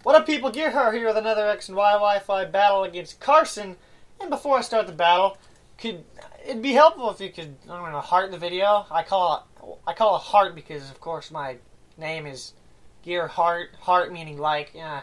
What up, people? Gearhart here with another X and Y Wi-Fi battle against Carson. And before I start the battle, it'd be helpful if you could, I don't know, heart the video. I call it heart because, of course, my name is Gearhart. Heart meaning like. Yeah,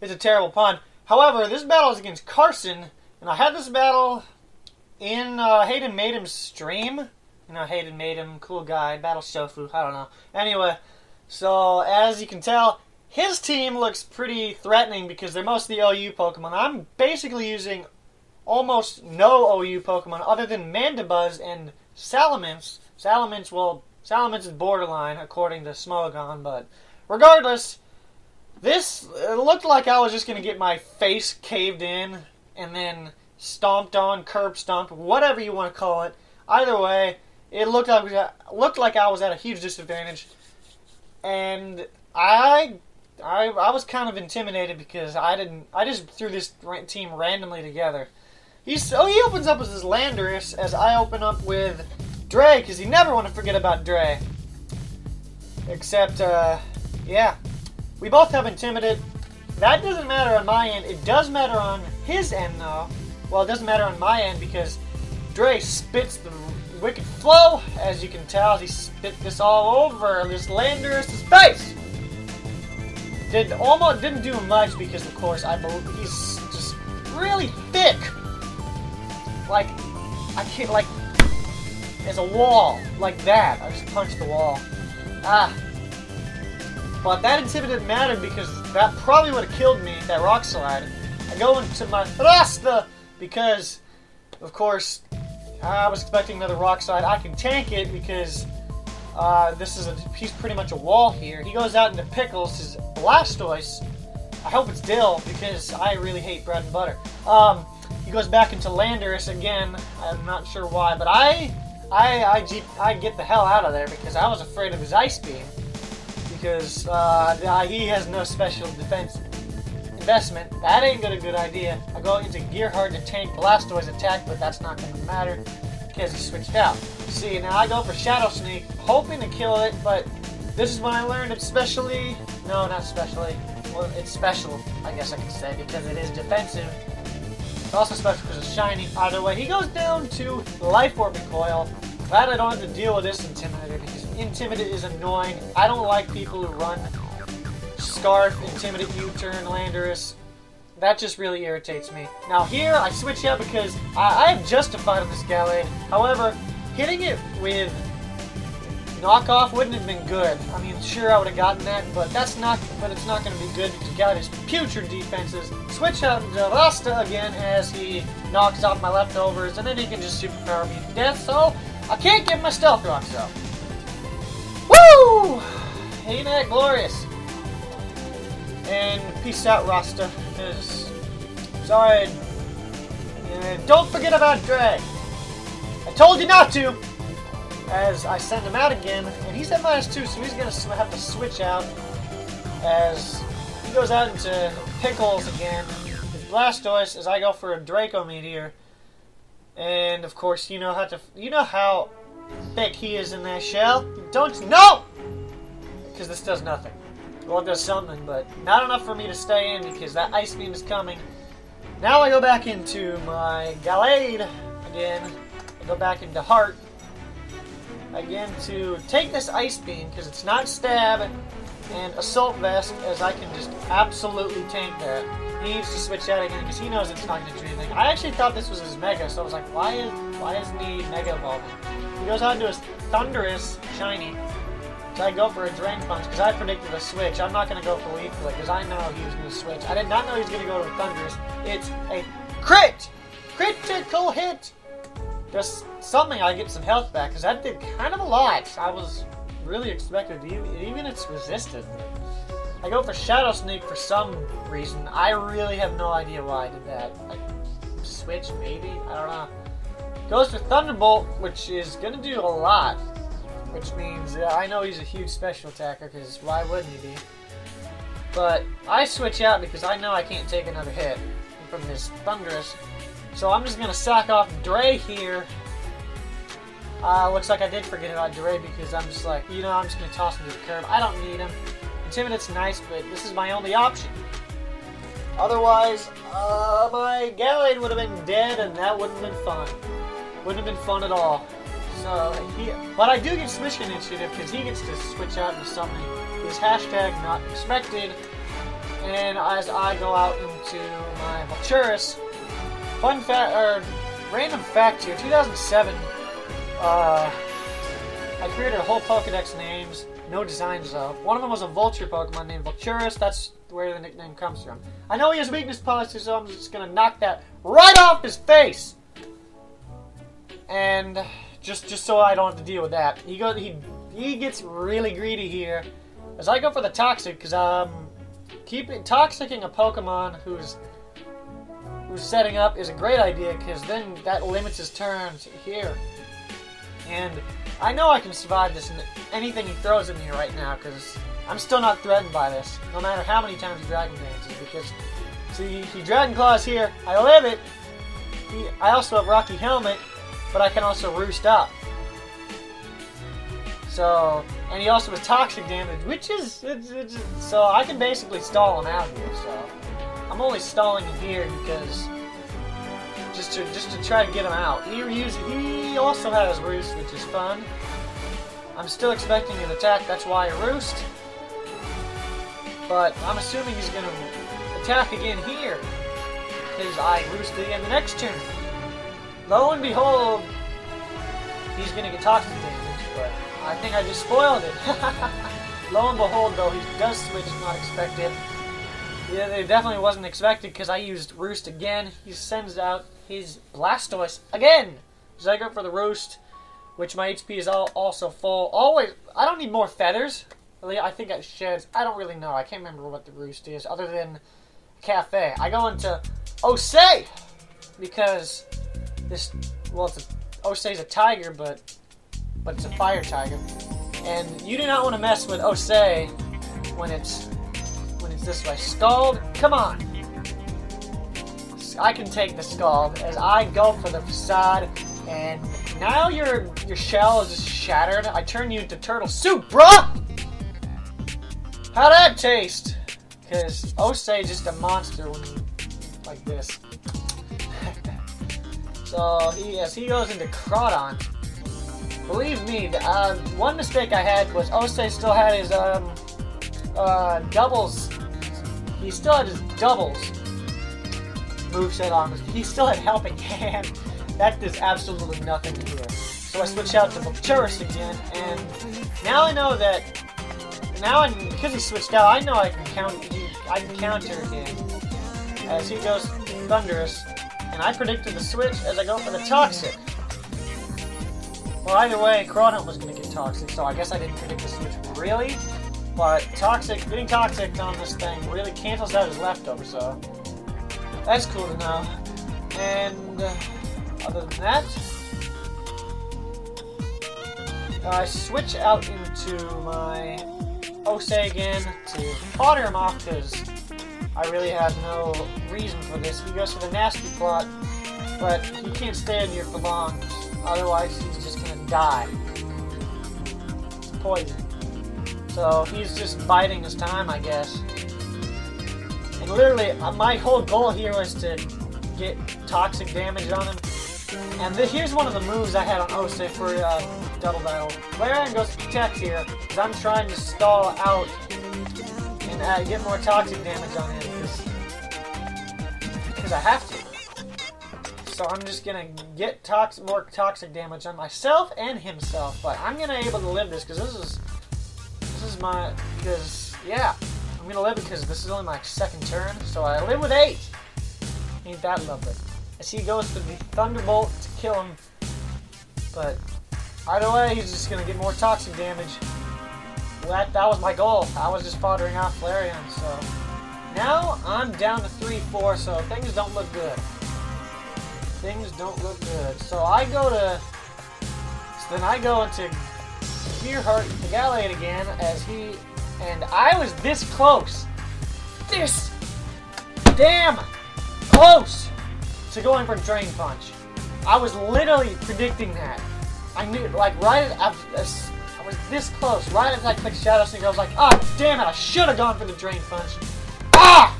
it's a terrible pun. However, this battle is against Carson, and I had this battle in Hayden Maidem's stream. You know, Hayden Maidem, cool guy, battle Shofu. I don't know. Anyway, so as you can tell, his team looks pretty threatening because they're mostly OU Pokemon. I'm basically using almost no OU Pokemon other than Mandibuzz and Salamence. Salamence is borderline according to Smogon, but regardless, it looked like I was just going to get my face caved in and then stomped on, curb stomped, whatever you want to call it. Either way, it looked like I was at a huge disadvantage, and I was kind of intimidated because I just threw this team randomly together. He opens up with his Landorus as I open up with Dre, because you never want to forget about Dre. Except, yeah, we both have Intimidate. That doesn't matter on my end. It does matter on his end, though. Well, it doesn't matter on my end because Dre spits the Wicked Flow. As you can tell, he spit this all over this Landorus' face. Didn't do much because, of course, I believe he's just really thick. Like, I can't, like, as a wall, like that. I just punched the wall. But that Intimidate mattered because that probably would have killed me, that Rock Slide. I go into my Rasta because, of course, I was expecting another Rock Slide. I can tank it because he's pretty much a wall here. He goes out into Pickles, his Blastoise. I hope it's Dill because I really hate bread and butter. He goes back into Landorus again. I'm not sure why, but I get the hell out of there because I was afraid of his Ice Beam because he has no special defense investment. That ain't a good idea. I go into Gearhart to tank Blastoise attack, but that's not going to matter because he switched out. See, now I go for Shadow Sneak, hoping to kill it, but this is when I learned it's specially... No, not specially. Well, it's special, I guess I could say, because it is defensive. It's also special because it's shiny. Either way, he goes down to Life Orb Recoil. Glad I don't have to deal with this Intimidator because Intimidate is annoying. I don't like people who run Scarf, Intimidate, U-turn, Landorus. That just really irritates me. Now here, I switch out because I have Justified on this Gallade. However, hitting it with Knockoff wouldn't have been good. I mean, sure, I would have gotten that, but it's not going to be good because Gallade has putrid defenses. Switch out into Rasta again as he knocks off my leftovers, and then he can just superpower me to death, so I can't get my Stealth Rocks up. Woo! Ain't that glorious? And peace out, Rasta. Sorry. Don't forget about Dre. I told you not to. As I send him out again, and he's at -2, so he's going to have to switch out as he goes out into Pickles again with Blastoise as I go for a Draco Meteor. And of course, you know how thick he is in that shell. Don't you know? Because this does nothing. Well, it does something, but not enough for me to stay in because that Ice Beam is coming. Now I go back into my Gallade again. I go back into Heart again to take this Ice Beam because it's not Stab and Assault Vest as I can just absolutely tank that. He needs to switch out again because he knows it's not going to do anything. I actually thought this was his Mega, so I was like, why isn't he Mega Evolving? He goes on to his Thundurus Shiny. So I go for a Drain Punch because I predicted a switch. I'm not going to go for Leaf Blade because I know he was going to switch. I did not know he was going to go to Thundurus. It's a crit! Critical hit! Just something I get some health back because that did kind of a lot. I was really expected, even it's resisted. I go for Shadow Sneak for some reason. I really have no idea why I did that. Like, switch maybe? I don't know. Goes for Thunderbolt, which is going to do a lot. Which means I know he's a huge special attacker because why wouldn't he be? But I switch out because I know I can't take another hit from this Thundurus. So I'm just going to sack off Dre here. Looks like I did forget about Dre because I'm just like, I'm just going to toss him to the curb. I don't need him. Intimidate's nice, but this is my only option. Otherwise, my Gallade would have been dead, and that wouldn't have been fun. Wouldn't have been fun at all. So, but I do get Switch Initiative, because he gets to switch out into something. His hashtag not expected. And as I go out into my Vulturus, fun fact, or random fact here, 2007, I created a whole Pokedex names, no designs though. One of them was a vulture Pokemon named Vulturus, that's where the nickname comes from. I know he has weakness policy, so I'm just gonna knock that right off his face! And just so I don't have to deal with that. He gets really greedy here. As I go for the Toxic, because toxicing a Pokemon who's setting up is a great idea, because then that limits his turns here. And I know I can survive this in anything he throws at me right now, because I'm still not threatened by this, no matter how many times he Dragon Dances, because, see, he Dragon Claws here, I live it, I also have Rocky Helmet, but I can also Roost Up. So, and he also has Toxic Damage, which is, so I can basically stall him out here, so. I'm only stalling him here because, just to try to get him out. He also has Roost, which is fun. I'm still expecting an attack, that's why I Roost. But I'm assuming he's going to attack again here, because I Roosted again the next turn. Lo and behold, he's going to get Toxic Damage, but I think I just spoiled it. Lo and behold, though, he does switch, not expected. Yeah, it definitely wasn't expected, because I used Roost again. He sends out his Blastoise again! So I go for the Roost, which my HP is also full. Always, I don't need more feathers. I think it sheds. I don't really know. I can't remember what the Roost is, other than Cafe. I go into Osei, because this, well, Osei's a tiger, but it's a fire tiger. And you do not want to mess with Osei when it's this way. Scald, come on. I can take the Scald as I go for the Facade, and now your shell is just shattered. I turn you into turtle soup, bruh! How'd that taste? Because Osei is just a monster when like this. So he goes into Crawdon. Believe me, one mistake I had was Osei still had his doubles. He still had his doubles moveset on. He still had Helping Hand. That does absolutely nothing here. So I switch out to Vulturus again, and now I know that. Because he switched out, I know I can counter him as he goes Thunderous, and I predicted the switch as I go for the Toxic. Well, either way, Crawdon was going to get Toxic, so I guess I didn't predict the switch really. But getting Toxic on this thing really cancels out his leftover, so that's cool to know. And other than that, I switch out into my Osei again to fodder him off, because I really have no reason for this. He goes for the Nasty Plot, but he can't stay in here for long, otherwise he's just going to die. It's poison. So he's just biding his time, I guess. And literally, my whole goal here was to get Toxic Damage on him. And here's one of the moves I had on Osei for Double Battle. Larian goes to Protect here, because I'm trying to stall out and get more Toxic Damage on him, because I have to. So I'm just going to get more Toxic Damage on myself and himself. But I'm going to be able to live this, because this is my, I'm going to live it because this is only my second turn. So I live with 8. Ain't that lovely. As he goes for the Thunderbolt to kill him. But either way, he's just going to get more Toxic Damage. That was my goal. I was just foddering off Flareon. So now I'm down to 3-4, so things don't look good. Things don't look good. So then I go into Gearhart the Gallade again, and I was this close. This damn close to going for Drain Punch. I was literally predicting that. I knew, like, right after this, I was this close. Right as I clicked Shadow Sneak, I was like, ah, damn it, I should have gone for the Drain Punch. Ah!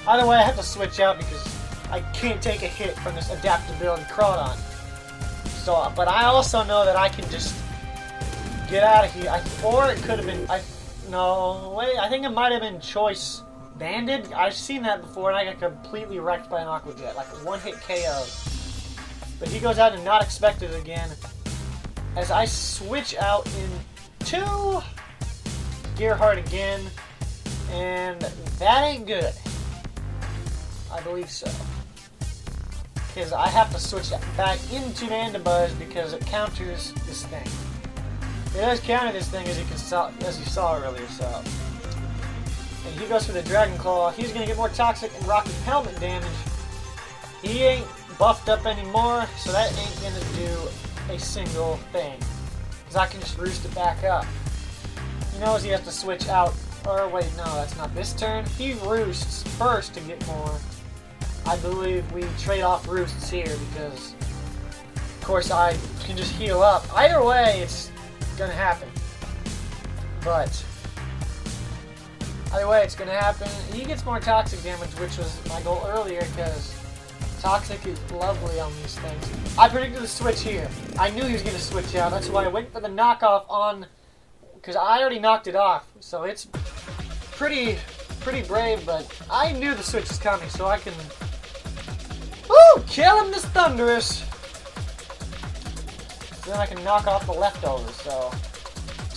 Either way, I have to switch out because I can't take a hit from this adaptability Crawdon. So, but I also know that I can just get out of here. Or it could have been... No, wait, I think it might have been Choice Banded. I've seen that before, and I got completely wrecked by an Aqua Jet. Like a one-hit KO. But he goes out and not expected again. As I switch out into Gearhart again. And that ain't good. I believe so. Because I have to switch back into Mandibuzz because it counters this thing. It does counter this thing as you saw earlier, so. And he goes for the Dragon Claw. He's going to get more Toxic and Rocket Helmet damage. He ain't buffed up anymore, so that ain't going to do a single thing. Because I can just roost it back up. He knows he has to switch out. Or wait, no, that's not this turn. He roosts first to get more. I believe we trade off roosts here because, of course, I can just heal up. Either way, it's gonna happen. But either way, it's gonna happen. He gets more toxic damage, which was my goal earlier because toxic is lovely on these things. I predicted the switch here. I knew he was gonna switch out. That's why I went for the knockoff on, because I already knocked it off. So it's pretty brave, but I knew the switch was coming, so I can. Woo! Kill him, this Thunderous! So then I can knock off the leftovers, so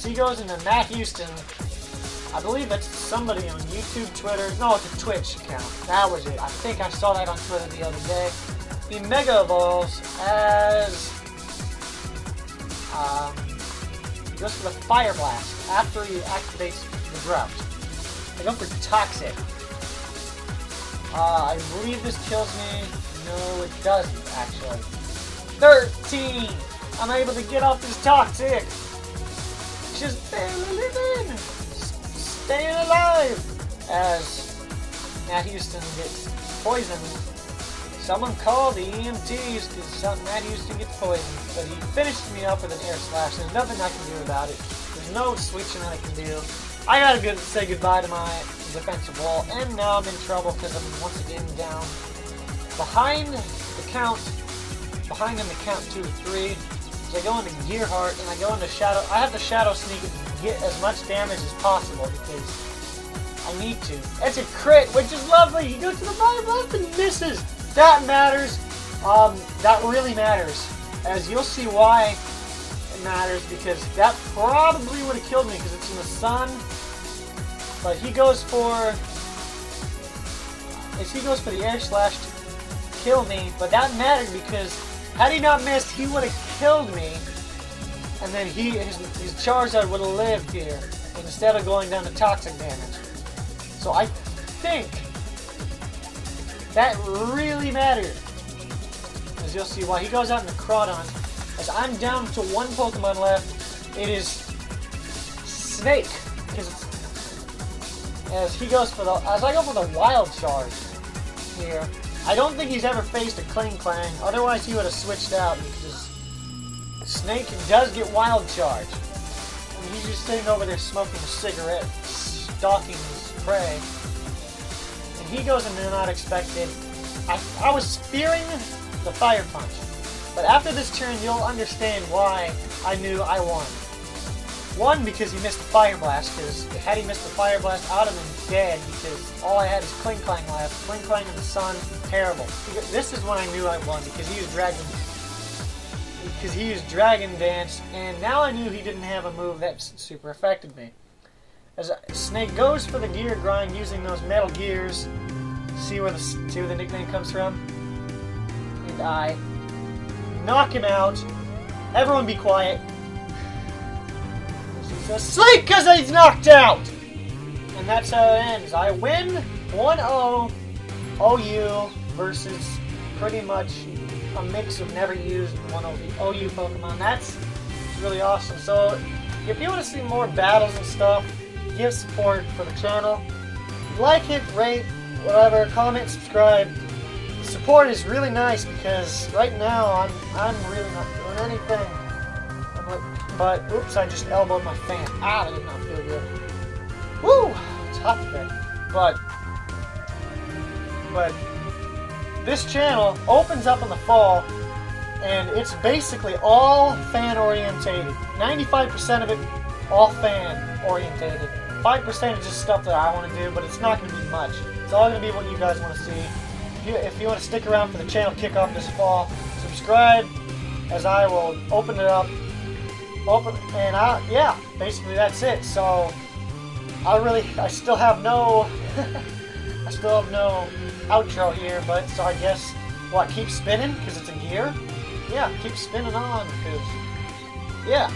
he goes into Matt Houston. I believe that's somebody on YouTube, Twitter. No, it's a Twitch account. That was it. I think I saw that on Twitter the other day. He Mega Evolves as... he goes for the Fire Blast after he activates the Drought. I go for Toxic. I believe this kills me. No, it doesn't, actually. 13! I'm able to get off this Toxic! Just barely living! Staying alive! As Matt Houston gets poisoned. Someone call the EMTs because Matt Houston gets poisoned. But he finished me up with an Air Slash. There's nothing I can do about it. There's no switching that I can do. I gotta say goodbye to my defensive wall. And now I'm in trouble because I'm once again down. Behind him the count 2-3. So I go into Gearhart and I go into Shadow. I have to Shadow Sneak and get as much damage as possible because I need to. It's a crit, which is lovely. He goes to the Fire Blast and misses. That matters. That really matters. As you'll see why it matters, because that probably would have killed me because it's in the sun. But he goes for the Air Slash to kill me, but that mattered because had he not missed, he would have killed me, and then his Charizard would have lived here instead of going down to toxic damage. So I think that really mattered, as you'll see why. He goes out in the Crawdon. As I'm down to one Pokemon left, it is Snake, as I go for the Wild Charge here. I don't think he's ever faced a Kling Clang, otherwise he would have switched out because Snake does get Wild Charge. And he's just sitting over there smoking a cigarette, stalking his prey. And he goes into Not Expected. I was fearing the Fire Punch, but after this turn you'll understand why I knew I won. One, because he missed the Fire Blast, because had he missed the Fire Blast, I would have been dead, because all I had is Kling Clang left. Kling Clang in the sun, terrible. This is when I knew I won, because he used Dragon Dance, and now I knew he didn't have a move that super affected me. As Snake goes for the Gear Grind using those Metal Gears, see where the nickname comes from? And I knock him out. Everyone be quiet. He's asleep because he's knocked out! And that's how it ends. I win 1-0 OU versus pretty much a mix of never used one OU Pokemon. That's really awesome. So if you want to see more battles and stuff, give support for the channel. Like it, rate, whatever, comment, subscribe. The support is really nice because right now I'm really not doing anything. But, oops, I just elbowed my fan. Ah, that did not feel good. Woo! It's hot today. But this channel opens up in the fall, and it's basically all fan orientated. 95% of it, all fan orientated. 5% is just stuff that I want to do, but it's not going to be much. It's all going to be what you guys want to see. If you want to stick around for the channel kickoff this fall, subscribe, as I will open it up. Yeah, basically that's it. So I still have no outro here, but so I guess what, keep spinning because it's a gear. Yeah, keep spinning on because yeah.